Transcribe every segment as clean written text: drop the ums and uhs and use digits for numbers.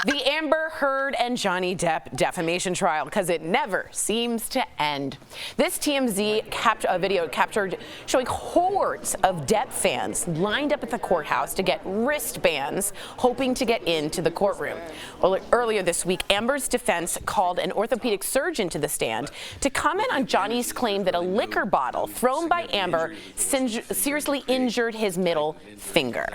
The Amber Heard and Johnny Depp defamation trial, because it never seems to end. This TMZ video captured showing hordes of Depp fans lined up at the courthouse to get wristbands, hoping to get into the courtroom. Well, earlier this week, Amber's defense called an orthopedic surgeon to the stand to comment on Johnny's claim that a liquor bottle thrown by Amber seriously injured his middle finger.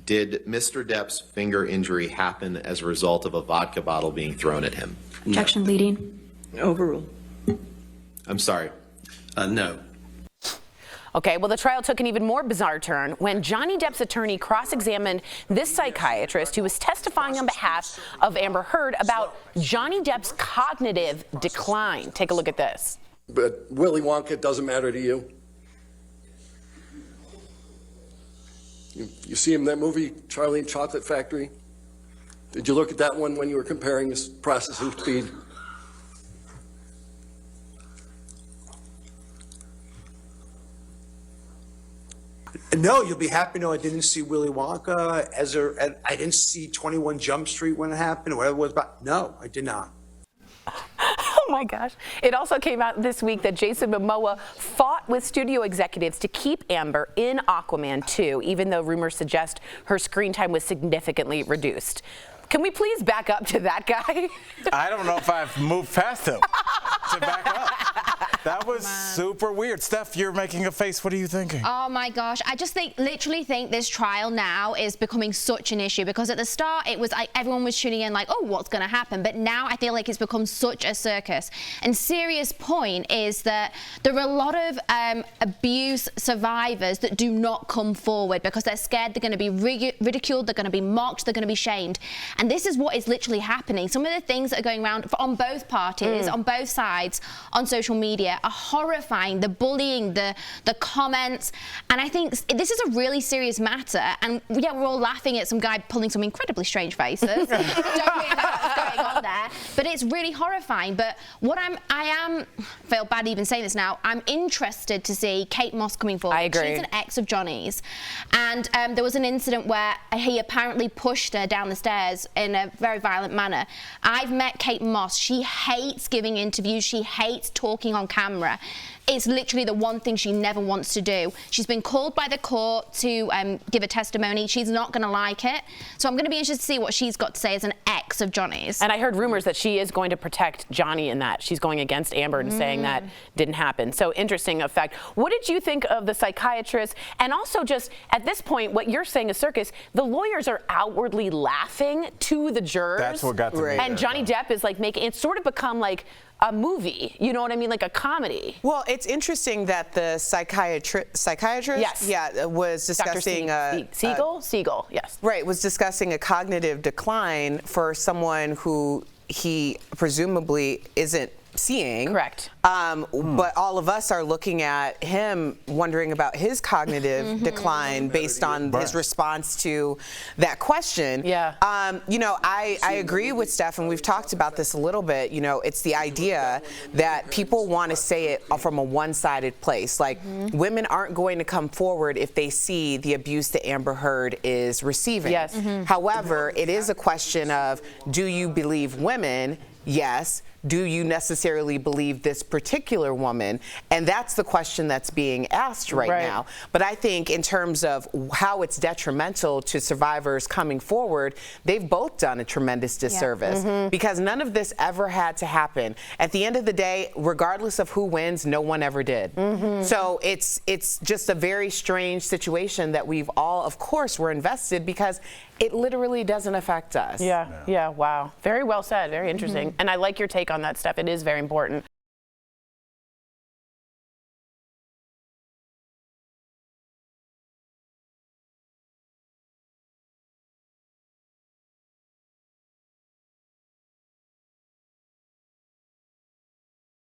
Did Mr. Depp's finger injury happen as a result of a vodka bottle being thrown at him? Objection leading. Overruled. I'm sorry. No. Okay, well, the trial took an even more bizarre turn when Johnny Depp's attorney cross-examined this psychiatrist who was testifying on behalf of Amber Heard about Johnny Depp's cognitive decline. Take a look at this. But Willy Wonka doesn't matter to you? You see him in that movie, Charlie and Chocolate Factory? Did you look at that one when you were comparing his processing speed? No, you'll be happy to know I didn't see Willy Wonka I didn't see 21 Jump Street when it happened, or whatever it was about. No, I did not. Oh my gosh. It also came out this week that Jason Momoa fought with studio executives to keep Amber in Aquaman 2, even though rumors suggest her screen time was significantly reduced. Can we please back up to that guy? I don't know if I've moved past him to back up. That was super weird. Steph, you're making a face. What are you thinking? Oh my gosh. I just literally think this trial now is becoming such an issue, because at the start it was like everyone was tuning in like, oh, what's going to happen? But now I feel like it's become such a circus. And serious point is that there are a lot of abuse survivors that do not come forward because they're scared they're going to be ridiculed, they're going to be mocked, they're going to be shamed. And this is what is literally happening. Some of the things that are going around on both parties, on both sides, on social media are horrifying. The bullying, the comments. And I think this is a really serious matter. And yeah, we're all laughing at some guy pulling some incredibly strange faces. Don't really know what's going on there. But it's really horrifying. But what I feel bad even saying this now, I'm interested to see Kate Moss coming forward. I agree. She's an ex of Johnny's. And there was an incident where he apparently pushed her down the stairs in a very violent manner. I've met Kate Moss. She hates giving interviews. She hates talking on camera. It's literally the one thing she never wants to do. She's been called by the court to give a testimony. She's not going to like it. So I'm going to be interested to see what she's got to say as an ex of Johnny's. And I heard rumors that she is going to protect Johnny in that. She's going against Amber and saying that didn't happen. So interesting effect. What did you think of the psychiatrist? And also just at this point, what you're saying is Circus, the lawyers are outwardly laughing to the jurors. That's what got to me. And Johnny Depp is like making it sort of become like a movie, you know what I mean, like a comedy. Well, it's interesting that the psychiatrist, yes, was discussing Siegel, yes, right, was discussing a cognitive decline for someone who he presumably isn't seeing. Correct. But all of us are looking at him wondering about his cognitive decline based on his response to that question. Yeah. You know, I agree with Steph, and we've talked about this a little bit. You know, it's the idea that people want to say it from a one-sided place. Like, women aren't going to come forward if they see the abuse that Amber Heard is receiving. Yes. However, it is a question of, do you believe women? Yes. Do you necessarily believe this particular woman? And that's the question that's being asked right now. But I think in terms of how it's detrimental to survivors coming forward, they've both done a tremendous disservice because none of this ever had to happen. At the end of the day, regardless of who wins, no one ever did. So it's just a very strange situation that we've all, of course, were invested because it literally doesn't affect us. Yeah, wow. Very well said, very interesting. And I like your take on that, Steph. It is very important.